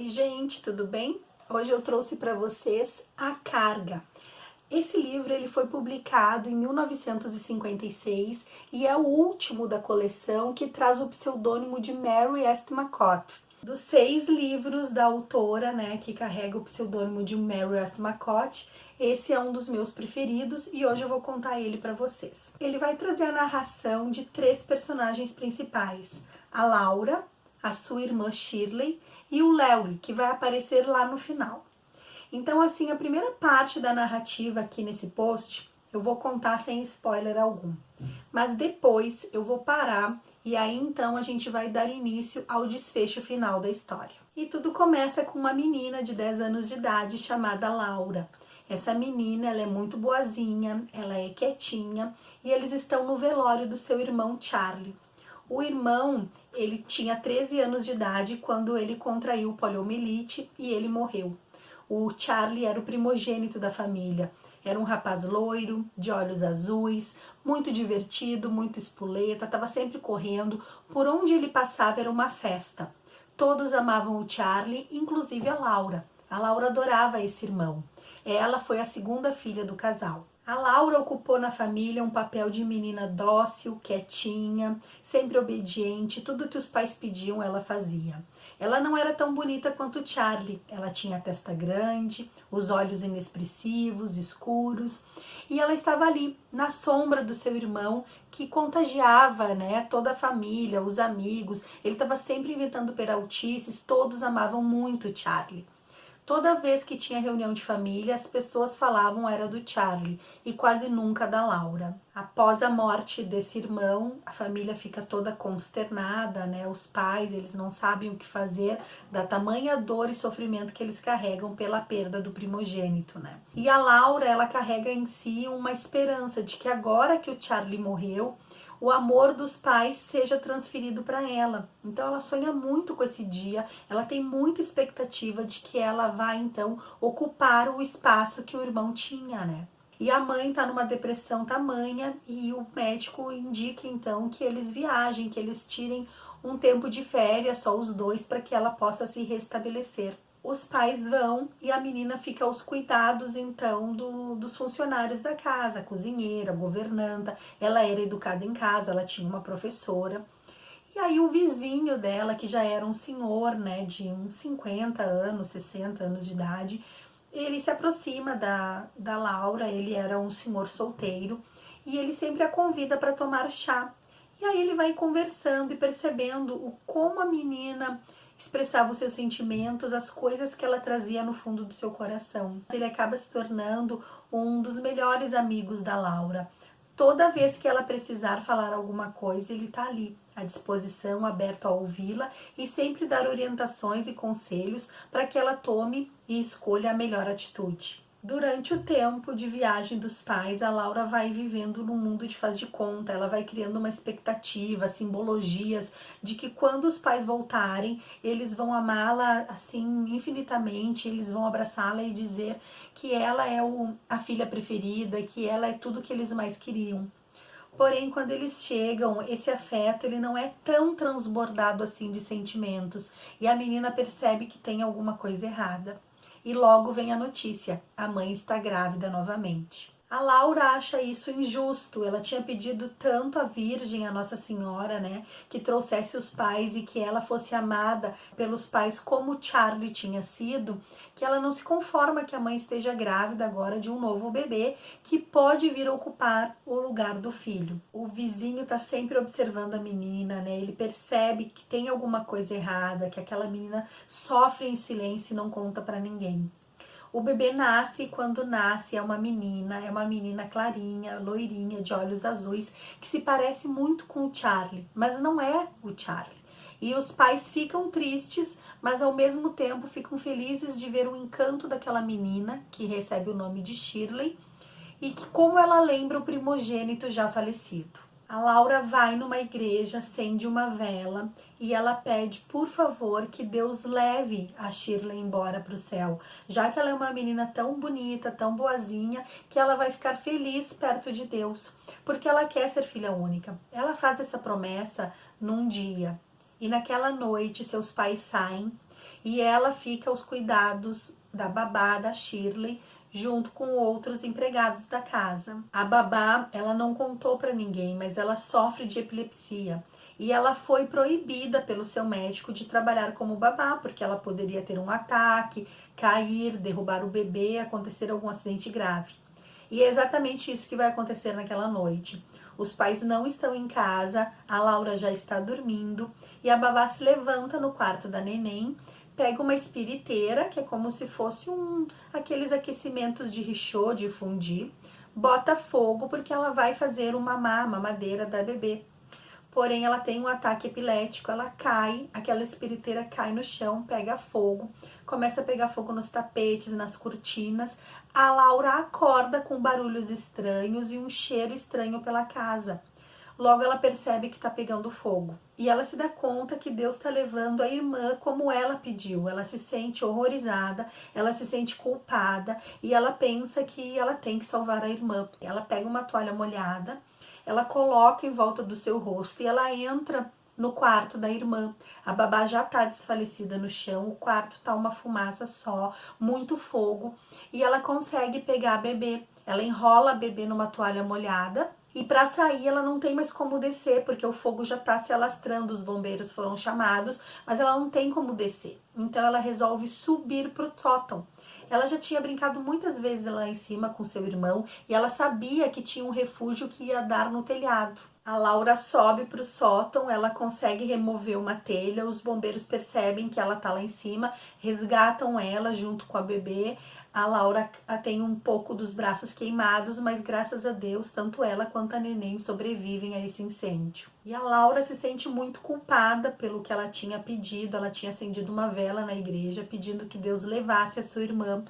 Oi gente, tudo bem? Hoje eu trouxe para vocês A Carga. Esse livro ele foi publicado em 1956 e é o último da coleção que traz o pseudônimo de Mary Westmacott. Dos 6 livros da autora, que carrega o pseudônimo de Mary Westmacott, esse é um dos meus preferidos e hoje eu vou contar ele para vocês. Ele vai trazer a narração de 3 personagens principais: a Laura, a sua irmã Shirley e o Larry, que vai aparecer lá no final. Então, assim, a primeira parte da narrativa aqui nesse post eu vou contar sem spoiler algum. Mas depois eu vou parar e aí então a gente vai dar início ao desfecho final da história. E tudo começa com uma menina de 10 anos de idade chamada Laura. Essa menina, ela é muito boazinha, ela é quietinha e eles estão no velório do seu irmão Charlie. O irmão, ele tinha 13 anos de idade quando ele contraiu poliomielite e ele morreu. O Charlie era o primogênito da família. Era um rapaz loiro, de olhos azuis, muito divertido, muito espoleta, estava sempre correndo. Por onde ele passava era uma festa. Todos amavam o Charlie, inclusive a Laura. A Laura adorava esse irmão. Ela foi a segunda filha do casal. A Laura ocupou na família um papel de menina dócil, quietinha, sempre obediente, tudo que os pais pediam ela fazia. Ela não era tão bonita quanto o Charlie, ela tinha a testa grande, os olhos inexpressivos, escuros, e ela estava ali, na sombra do seu irmão, que contagiava, toda a família, os amigos. Ele estava sempre inventando peraltices, todos amavam muito o Charlie. Toda vez que tinha reunião de família, as pessoas falavam era do Charlie e quase nunca da Laura. Após a morte desse irmão, a família fica toda consternada, Os pais, eles não sabem o que fazer da tamanha dor e sofrimento que eles carregam pela perda do primogênito, E a Laura, ela carrega em si uma esperança de que agora que o Charlie morreu, o amor dos pais seja transferido para ela. Então ela sonha muito com esse dia, ela tem muita expectativa de que ela vai então ocupar o espaço que o irmão tinha, E a mãe tá numa depressão tamanha e o médico indica então que eles viajem, que eles tirem um tempo de férias, só os dois, para que ela possa se restabelecer. Os pais vão e a menina fica aos cuidados então dos funcionários da casa, cozinheira, governanta. Ela era educada em casa, ela tinha uma professora. E aí o vizinho dela, que já era um senhor, de uns 50 anos, 60 anos de idade, ele se aproxima da Laura. Ele era um senhor solteiro e ele sempre a convida para tomar chá. E aí ele vai conversando e percebendo como a menina expressava os seus sentimentos, as coisas que ela trazia no fundo do seu coração. Ele acaba se tornando um dos melhores amigos da Laura. Toda vez que ela precisar falar alguma coisa, ele está ali, à disposição, aberto a ouvi-la e sempre dar orientações e conselhos para que ela tome e escolha a melhor atitude. Durante o tempo de viagem dos pais, a Laura vai vivendo num mundo de faz de conta. Ela vai criando uma expectativa, simbologias de que quando os pais voltarem, eles vão amá-la assim infinitamente, eles vão abraçá-la e dizer que ela é a filha preferida, que ela é tudo que eles mais queriam. Porém, quando eles chegam, esse afeto ele não é tão transbordado assim de sentimentos e a menina percebe que tem alguma coisa errada. E logo vem a notícia: a mãe está grávida novamente. A Laura acha isso injusto. Ela tinha pedido tanto à Virgem, a Nossa Senhora, que trouxesse os pais e que ela fosse amada pelos pais como Charlie tinha sido, que ela não se conforma que a mãe esteja grávida agora de um novo bebê que pode vir ocupar o lugar do filho. O vizinho está sempre observando a menina, ele percebe que tem alguma coisa errada, que aquela menina sofre em silêncio e não conta para ninguém. O bebê nasce e quando nasce é uma menina clarinha, loirinha, de olhos azuis, que se parece muito com o Charlie, mas não é o Charlie. E os pais ficam tristes, mas ao mesmo tempo ficam felizes de ver o encanto daquela menina, que recebe o nome de Shirley, e que como ela lembra o primogênito já falecido. A Laura vai numa igreja, acende uma vela e ela pede, por favor, que Deus leve a Shirley embora para o céu, já que ela é uma menina tão bonita, tão boazinha, que ela vai ficar feliz perto de Deus, porque ela quer ser filha única. Ela faz essa promessa num dia E naquela noite seus pais saem e ela fica aos cuidados da babá, da Shirley, junto com outros empregados da casa. A babá, ela não contou para ninguém, mas ela sofre de epilepsia e ela foi proibida pelo seu médico de trabalhar como babá, porque ela poderia ter um ataque, cair, derrubar o bebê, acontecer algum acidente grave. E é exatamente isso que vai acontecer naquela noite. Os pais não estão em casa, a Laura já está dormindo e a babá se levanta no quarto da neném, pega uma espiriteira, que é como se fosse aqueles aquecimentos de richô, de fundi, bota fogo porque ela vai fazer uma mamadeira da bebê. Porém, ela tem um ataque epilético, ela cai, aquela espiriteira cai no chão, pega fogo, começa a pegar fogo nos tapetes, nas cortinas. A Laura acorda com barulhos estranhos e um cheiro estranho pela casa. Logo ela percebe que está pegando fogo. E ela se dá conta que Deus está levando a irmã como ela pediu. Ela se sente horrorizada, ela se sente culpada e ela pensa que ela tem que salvar a irmã. Ela pega uma toalha molhada, ela coloca em volta do seu rosto e ela entra no quarto da irmã. A babá já está desfalecida no chão, o quarto está uma fumaça só, muito fogo, e ela consegue pegar a bebê. Ela enrola a bebê numa toalha molhada e para sair ela não tem mais como descer, porque o fogo já está se alastrando, os bombeiros foram chamados, mas ela não tem como descer. Então ela resolve subir para o sótão. Ela já tinha brincado muitas vezes lá em cima com seu irmão e ela sabia que tinha um refúgio que ia dar no telhado. A Laura sobe para o sótão, ela consegue remover uma telha, os bombeiros percebem que ela tá lá em cima, resgatam ela junto com a bebê. A Laura tem um pouco dos braços queimados, mas graças a Deus, tanto ela quanto a neném sobrevivem a esse incêndio. E a Laura se sente muito culpada pelo que ela tinha pedido. Ela tinha acendido uma vela na igreja pedindo que Deus levasse a sua irmã.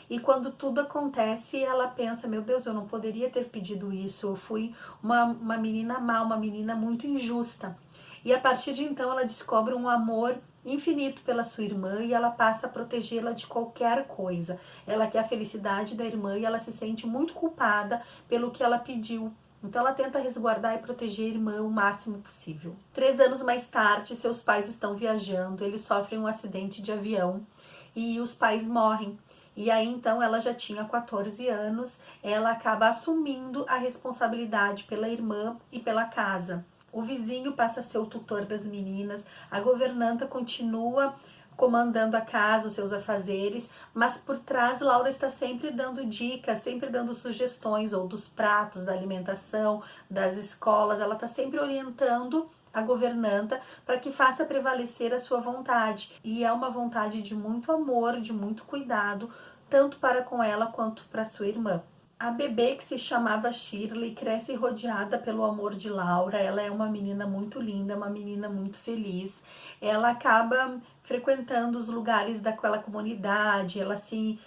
E quando tudo acontece, ela pensa, meu Deus, eu não poderia ter pedido isso. Eu fui uma menina má, uma menina muito injusta. E a partir de então ela descobre um amor infinito pela sua irmã e ela passa a protegê-la de qualquer coisa. Ela quer a felicidade da irmã e ela se sente muito culpada pelo que ela pediu. Então ela tenta resguardar e proteger a irmã o máximo possível. 3 anos mais tarde, seus pais estão viajando, eles sofrem um acidente de avião e os pais morrem. E aí então ela já tinha 14 anos, ela acaba assumindo a responsabilidade pela irmã e pela casa. O vizinho passa a ser o tutor das meninas, a governanta continua comandando a casa, os seus afazeres, mas por trás Laura está sempre dando dicas, sempre dando sugestões, ou dos pratos, da alimentação, das escolas, ela está sempre orientando a governanta para que faça prevalecer a sua vontade. E é uma vontade de muito amor, de muito cuidado, tanto para com ela quanto para sua irmã. A bebê, que se chamava Shirley, cresce rodeada pelo amor de Laura. Ela é uma menina muito linda, uma menina muito feliz. Ela acaba frequentando os lugares daquela comunidade, ela se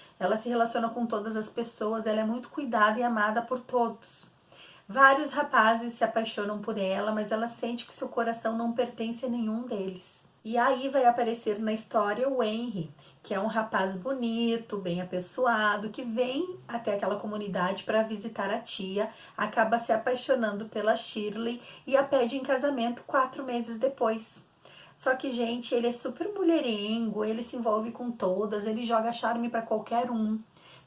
relaciona com todas as pessoas, ela é muito cuidada e amada por todos. Vários rapazes se apaixonam por ela, mas ela sente que seu coração não pertence a nenhum deles. E aí vai aparecer na história o Henry, que é um rapaz bonito, bem apessoado, que vem até aquela comunidade para visitar a tia, acaba se apaixonando pela Shirley e a pede em casamento 4 meses depois. Só que, gente, ele é super mulherengo, ele se envolve com todas, ele joga charme para qualquer um.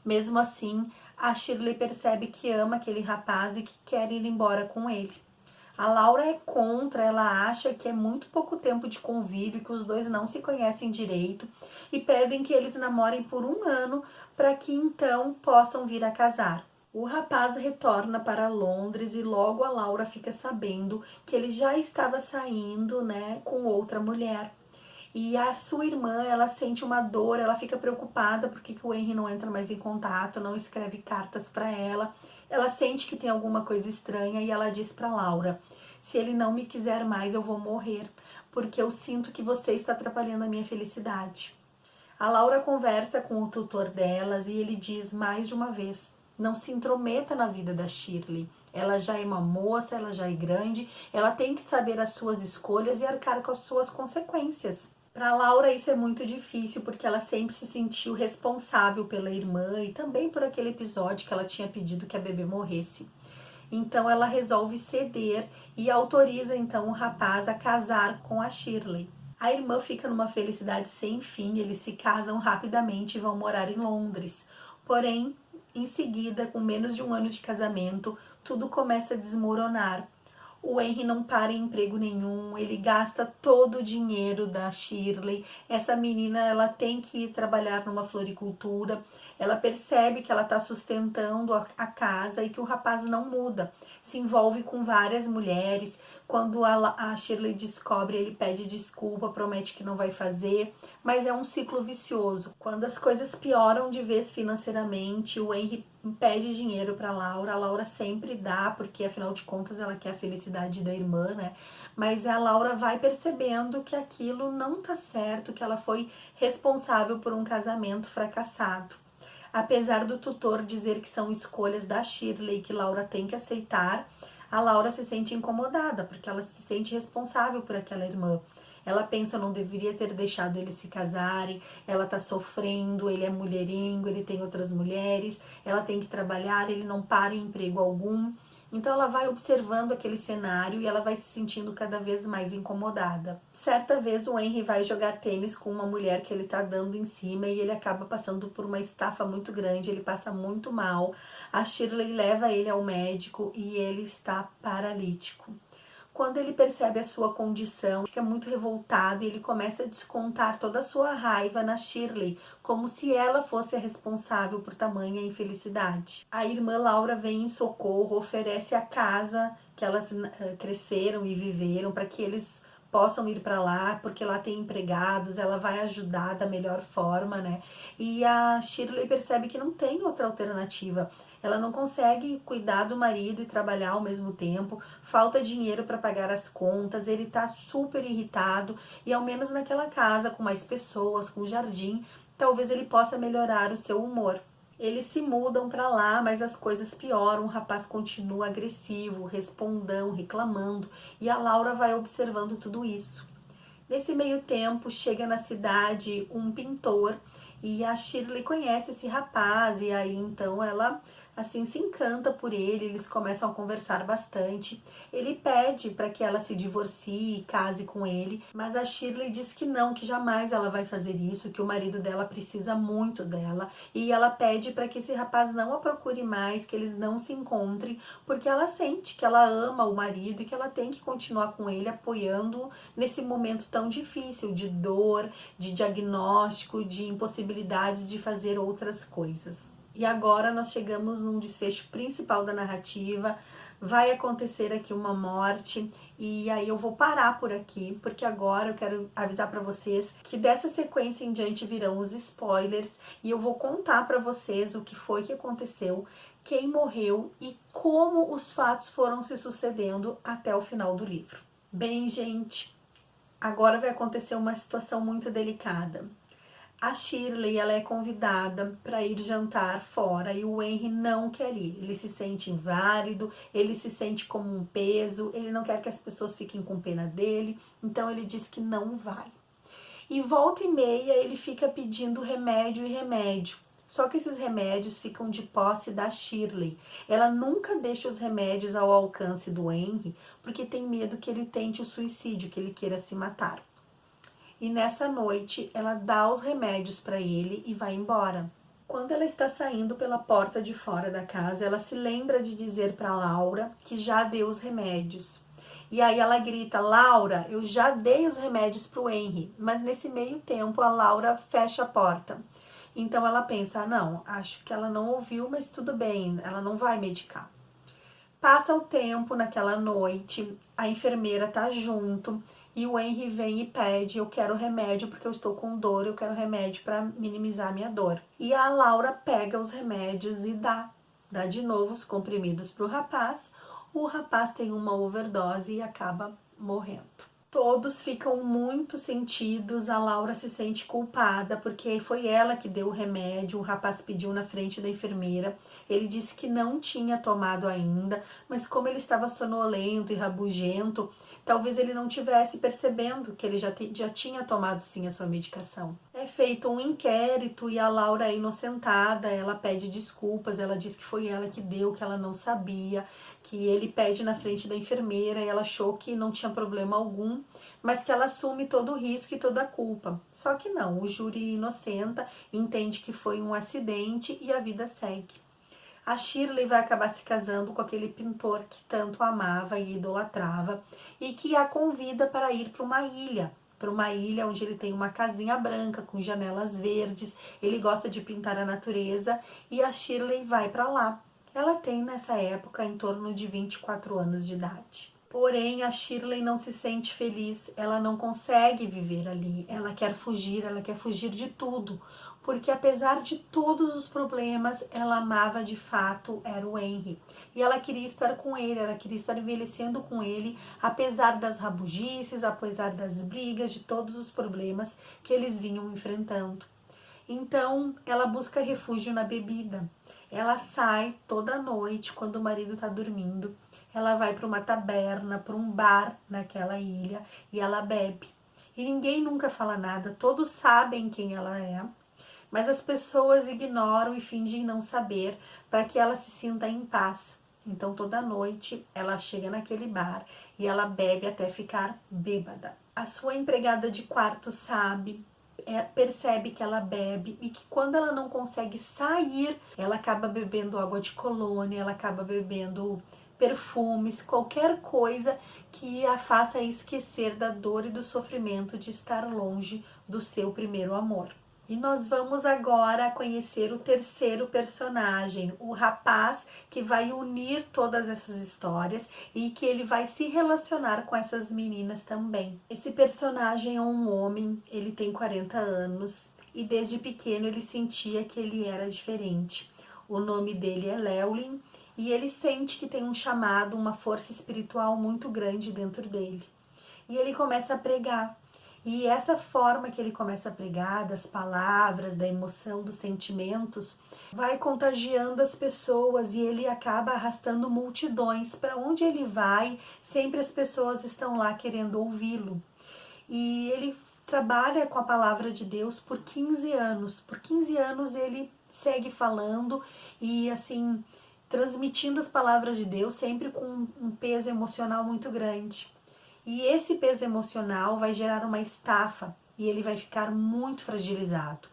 Mesmo assim, a Shirley percebe que ama aquele rapaz e que quer ir embora com ele. A Laura é contra, ela acha que é muito pouco tempo de convívio, que os dois não se conhecem direito e pedem que eles namorem por 1 ano para que então possam vir a casar. O rapaz retorna para Londres e logo a Laura fica sabendo que ele já estava saindo, né, com outra mulher. E a sua irmã, ela sente uma dor, ela fica preocupada porque o Henry não entra mais em contato, não escreve cartas para ela. Ela sente que tem alguma coisa estranha e ela diz para Laura: se ele não me quiser mais, eu vou morrer, porque eu sinto que você está atrapalhando a minha felicidade. A Laura conversa com o tutor delas e ele diz mais de uma vez: não se intrometa na vida da Shirley. Ela já é uma moça, ela já é grande, ela tem que saber as suas escolhas e arcar com as suas consequências. Para Laura isso é muito difícil, porque ela sempre se sentiu responsável pela irmã e também por aquele episódio que ela tinha pedido que a bebê morresse. Então ela resolve ceder e autoriza então o rapaz a casar com a Shirley. A irmã fica numa felicidade sem fim, eles se casam rapidamente e vão morar em Londres. Porém, em seguida, com menos de um ano de casamento, tudo começa a desmoronar. O Henry não para em emprego nenhum, ele gasta todo o dinheiro da Shirley. Essa menina, ela tem que ir trabalhar numa floricultura. Ela percebe que ela está sustentando a casa e que o rapaz não muda. Se envolve com várias mulheres. Quando a Shirley descobre, ele pede desculpa, promete que não vai fazer. Mas é um ciclo vicioso. Quando as coisas pioram de vez financeiramente, o Henry pede dinheiro para Laura. A Laura sempre dá, porque afinal de contas ela quer a felicidade da irmã, né? Mas a Laura vai percebendo que aquilo não tá certo, que ela foi responsável por um casamento fracassado. Apesar do tutor dizer que são escolhas da Shirley que Laura tem que aceitar, a Laura se sente incomodada, porque ela se sente responsável por aquela irmã. Ela pensa, não deveria ter deixado eles se casarem, ela tá sofrendo, ele é mulherengo, ele tem outras mulheres, ela tem que trabalhar, ele não para em emprego algum. Então ela vai observando aquele cenário e ela vai se sentindo cada vez mais incomodada. Certa vez o Henry vai jogar tênis com uma mulher que ele tá dando em cima e ele acaba passando por uma estafa muito grande, ele passa muito mal. A Shirley leva ele ao médico e ele está paralítico. Quando ele percebe a sua condição, fica muito revoltado e ele começa a descontar toda a sua raiva na Shirley, como se ela fosse a responsável por tamanha infelicidade. A irmã Laura vem em socorro, oferece a casa que elas cresceram e viveram para que eles possam ir para lá, porque lá tem empregados, ela vai ajudar da melhor forma, né? E a Shirley percebe que não tem outra alternativa. Ela não consegue cuidar do marido e trabalhar ao mesmo tempo, falta dinheiro para pagar as contas, ele tá super irritado e ao menos naquela casa com mais pessoas, com jardim, talvez ele possa melhorar o seu humor. Eles se mudam para lá, mas as coisas pioram, o rapaz continua agressivo, respondão, reclamando, e a Laura vai observando tudo isso. Nesse meio tempo, chega na cidade um pintor e a Shirley conhece esse rapaz e aí então ela assim se encanta por ele, eles começam a conversar bastante. Ele pede para que ela se divorcie e case com ele, mas a Shirley diz que não, que jamais ela vai fazer isso, que o marido dela precisa muito dela e ela pede para que esse rapaz não a procure mais, que eles não se encontrem, porque ela sente que ela ama o marido e que ela tem que continuar com ele apoiando nesse momento tão difícil de dor, de diagnóstico, de impossibilidades de fazer outras coisas. E agora nós chegamos num desfecho principal da narrativa. Vai acontecer aqui uma morte e aí eu vou parar por aqui, porque agora eu quero avisar para vocês que dessa sequência em diante virão os spoilers e eu vou contar para vocês o que foi que aconteceu, quem morreu e como os fatos foram se sucedendo até o final do livro. Bem, gente, agora vai acontecer uma situação muito delicada. A Shirley, ela é convidada para ir jantar fora e o Henry não quer ir. Ele se sente inválido, ele se sente como um peso, ele não quer que as pessoas fiquem com pena dele, então ele diz que não vai. E volta e meia ele fica pedindo remédio e remédio. Só que esses remédios ficam de posse da Shirley. Ela nunca deixa os remédios ao alcance do Henry, porque tem medo que ele tente o suicídio, que ele queira se matar. E nessa noite ela dá os remédios para ele e vai embora. Quando ela está saindo pela porta de fora da casa, ela se lembra de dizer para Laura que já deu os remédios. E aí ela grita: Laura, eu já dei os remédios para o Henry. Mas nesse meio tempo a Laura fecha a porta. Então ela pensa: não, acho que ela não ouviu, mas tudo bem, ela não vai medicar. Passa o tempo naquela noite, a enfermeira tá junto e o Henry vem e pede: eu quero remédio porque eu estou com dor, eu quero remédio para minimizar minha dor. E a Laura pega os remédios e dá de novo os comprimidos pro rapaz. O rapaz tem uma overdose e acaba morrendo. Todos ficam muito sentidos, a Laura se sente culpada, porque foi ela que deu o remédio, o rapaz pediu na frente da enfermeira, ele disse que não tinha tomado ainda, mas como ele estava sonolento e rabugento, talvez ele não tivesse percebendo que ele já tinha tomado sim a sua medicação. É feito um inquérito e a Laura é inocentada, ela pede desculpas, ela diz que foi ela que deu, que ela não sabia, que ele pede na frente da enfermeira e ela achou que não tinha problema algum, mas que ela assume todo o risco e toda a culpa. Só que não, o júri inocenta, entende que foi um acidente e a vida segue. A Shirley vai acabar se casando com aquele pintor que tanto amava e idolatrava e que a convida para ir para uma ilha onde ele tem uma casinha branca com janelas verdes, ele gosta de pintar a natureza e a Shirley vai para lá. Ela tem nessa época em torno de 24 anos de idade. Porém, a Shirley não se sente feliz, ela não consegue viver ali, ela quer fugir de tudo, porque apesar de todos os problemas, ela amava de fato era o Henry. E ela queria estar com ele, ela queria estar envelhecendo com ele, apesar das rabugices, apesar das brigas, de todos os problemas que eles vinham enfrentando. Então, ela busca refúgio na bebida. Ela sai toda noite, quando o marido está dormindo. Ela vai para uma taberna, para um bar naquela ilha e ela bebe. E ninguém nunca fala nada, todos sabem quem ela é, mas as pessoas ignoram e fingem não saber para que ela se sinta em paz. Então, toda noite, ela chega naquele bar e ela bebe até ficar bêbada. A sua empregada de quarto sabe, percebe que ela bebe e que quando ela não consegue sair, ela acaba bebendo água de colônia, ela acaba bebendo perfumes, qualquer coisa que a faça esquecer da dor e do sofrimento de estar longe do seu primeiro amor. E nós vamos agora conhecer o terceiro personagem, o rapaz que vai unir todas essas histórias e que ele vai se relacionar com essas meninas também. Esse personagem é um homem, ele tem 40 anos e desde pequeno ele sentia que ele era diferente. O nome dele é Llewellyn e ele sente que tem um chamado, uma força espiritual muito grande dentro dele. E ele começa a pregar. E essa forma que ele começa a pregar, das palavras, da emoção, dos sentimentos, vai contagiando as pessoas e ele acaba arrastando multidões. Para onde ele vai, sempre as pessoas estão lá querendo ouvi-lo. E ele trabalha com a palavra de Deus por 15 anos. Por 15 anos ele segue falando e assim, transmitindo as palavras de Deus, sempre com um peso emocional muito grande. E esse peso emocional vai gerar uma estafa e ele vai ficar muito fragilizado.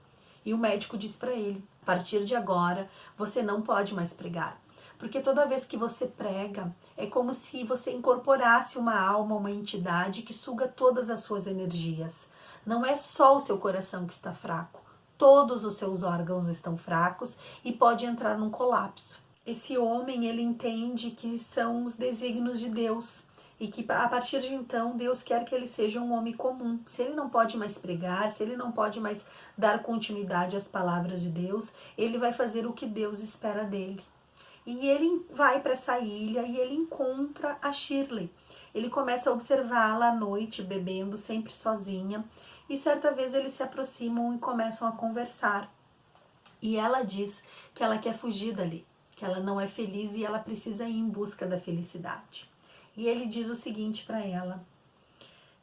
E o médico diz para ele: a partir de agora, você não pode mais pregar. Porque toda vez que você prega, é como se você incorporasse uma alma, uma entidade que suga todas as suas energias. Não é só o seu coração que está fraco, todos os seus órgãos estão fracos e pode entrar num colapso. Esse homem, ele entende que são os desígnios de Deus e que a partir de então Deus quer que ele seja um homem comum. Se ele não pode mais pregar, se ele não pode mais dar continuidade às palavras de Deus, ele vai fazer o que Deus espera dele. E ele vai para essa ilha e ele encontra a Shirley. Ele começa a observá-la à noite, bebendo, sempre sozinha. E certa vez eles se aproximam e começam a conversar. E ela diz que ela quer fugir dali, que ela não é feliz e ela precisa ir em busca da felicidade. E ele diz o seguinte para ela: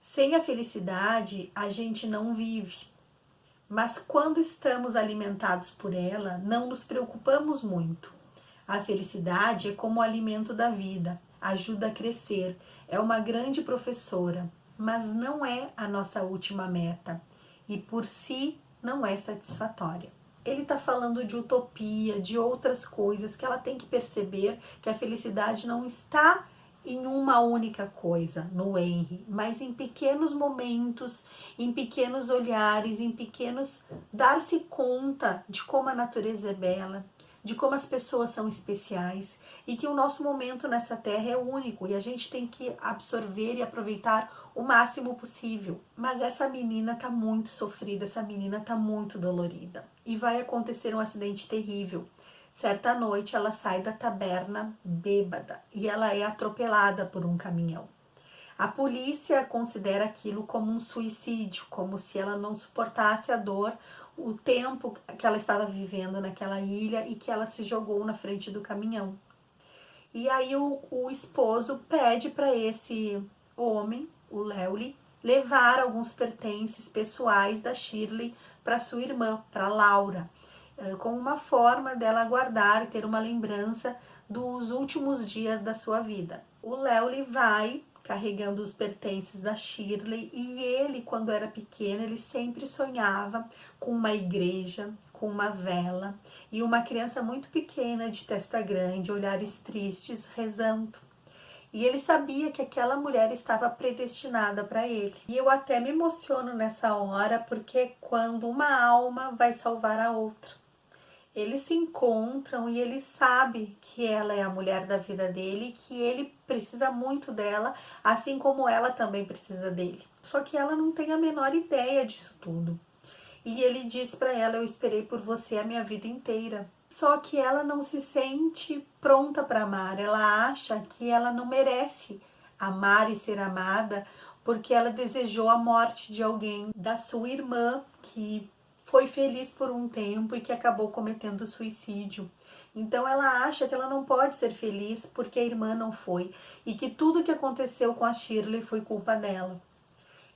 sem a felicidade a gente não vive, mas quando estamos alimentados por ela, não nos preocupamos muito. A felicidade é como o alimento da vida, ajuda a crescer, é uma grande professora, mas não é a nossa última meta e por si não é satisfatória. Ele está falando de utopia, de outras coisas que ela tem que perceber que a felicidade não está em uma única coisa, no Henry, mas em pequenos momentos, em pequenos olhares, em pequenos dar-se conta de como a natureza é bela, de como as pessoas são especiais e que o nosso momento nessa terra é único e a gente tem que absorver e aproveitar o máximo possível. Mas essa menina tá muito sofrida, essa menina tá muito dolorida e vai acontecer um acidente terrível. Certa noite ela sai da taberna bêbada e ela é atropelada por um caminhão. A polícia considera aquilo como um suicídio, como se ela não suportasse a dor, o tempo que ela estava vivendo naquela ilha e que ela se jogou na frente do caminhão. E aí o esposo pede para esse homem, o Llewellyn, levar alguns pertences pessoais da Shirley para sua irmã, para Laura, como uma forma dela guardar e ter uma lembrança dos últimos dias da sua vida. O Léo vai carregando os pertences da Shirley e ele, quando era pequeno, ele sempre sonhava com uma igreja, com uma vela e uma criança muito pequena, de testa grande, olhares tristes, rezando. E ele sabia que aquela mulher estava predestinada para ele. E eu até me emociono nessa hora, porque quando uma alma vai salvar a outra, eles se encontram e ele sabe que ela é a mulher da vida dele, que ele precisa muito dela, assim como ela também precisa dele. Só que ela não tem a menor ideia disso tudo. E ele diz para ela: eu esperei por você a minha vida inteira. Só que ela não se sente pronta para amar. Ela acha que ela não merece amar e ser amada, porque ela desejou a morte de alguém, da sua irmã, que foi feliz por um tempo e que acabou cometendo suicídio. Então ela acha que ela não pode ser feliz porque a irmã não foi, e que tudo que aconteceu com a Shirley foi culpa dela.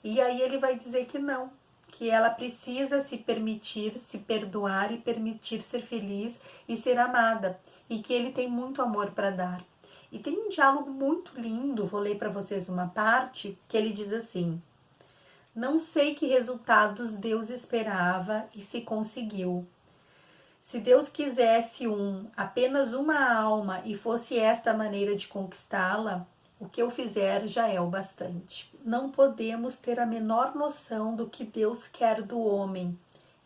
E aí ele vai dizer que não, que ela precisa se permitir, se perdoar e permitir ser feliz e ser amada, e que ele tem muito amor para dar. E tem um diálogo muito lindo, vou ler para vocês uma parte, que ele diz assim: não sei que resultados Deus esperava e se conseguiu. Se Deus quisesse apenas uma alma e fosse esta a maneira de conquistá-la, o que eu fizer já é o bastante. Não podemos ter a menor noção do que Deus quer do homem,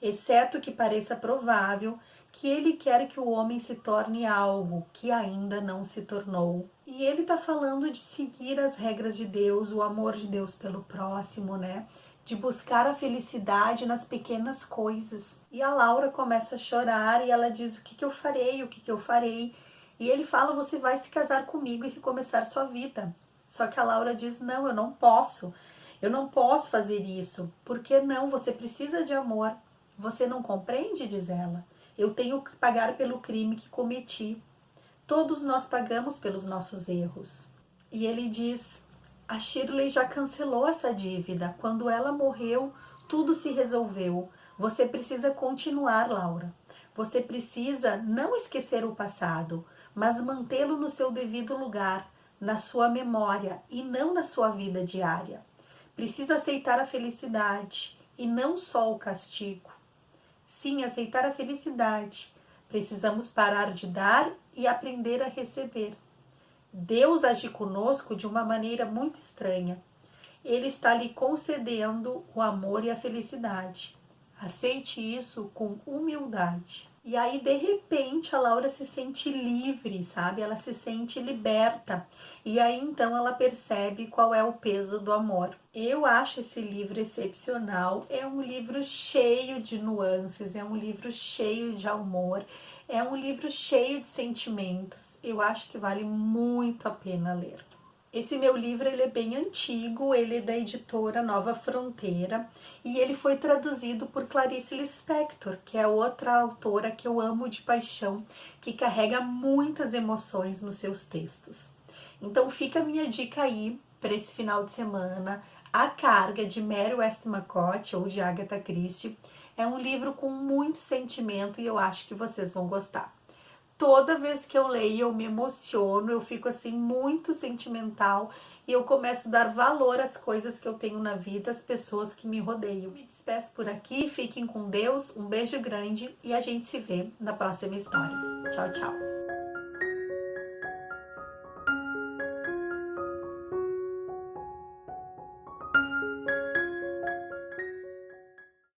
exceto que pareça provável que ele quer que o homem se torne algo que ainda não se tornou. E ele está falando de seguir as regras de Deus, o amor de Deus pelo próximo, né? De buscar a felicidade nas pequenas coisas. E a Laura começa a chorar e ela diz: o que eu farei, o que eu farei? E ele fala: você vai se casar comigo e recomeçar sua vida. Só que a Laura diz: não, eu não posso. Eu não posso fazer isso. Por que não? Você precisa de amor. Você não compreende, diz ela. Eu tenho que pagar pelo crime que cometi. Todos nós pagamos pelos nossos erros. E ele diz: a Shirley já cancelou essa dívida. Quando ela morreu, tudo se resolveu. Você precisa continuar, Laura. Você precisa não esquecer o passado, mas mantê-lo no seu devido lugar, na sua memória e não na sua vida diária. Precisa aceitar a felicidade e não só o castigo. Sim, aceitar a felicidade. Precisamos parar de dar e aprender a receber. Deus age conosco de uma maneira muito estranha. Ele está lhe concedendo o amor e a felicidade. Aceite isso com humildade. E aí, de repente, a Laura se sente livre, sabe? Ela se sente liberta. E aí, então, ela percebe qual é o peso do amor. Eu acho esse livro excepcional. É um livro cheio de nuances, é um livro cheio de amor, é um livro cheio de sentimentos. Eu acho que vale muito a pena ler. Esse meu livro ele é bem antigo, ele é da editora Nova Fronteira e ele foi traduzido por Clarice Lispector, que é outra autora que eu amo de paixão, que carrega muitas emoções nos seus textos. Então fica a minha dica aí para esse final de semana, A Carga, de Mary Westmacott ou de Agatha Christie. É um livro com muito sentimento e eu acho que vocês vão gostar. Toda vez que eu leio, eu me emociono, eu fico assim muito sentimental e eu começo a dar valor às coisas que eu tenho na vida, às pessoas que me rodeiam. Me despeço por aqui, fiquem com Deus, um beijo grande e a gente se vê na próxima história. Tchau, tchau!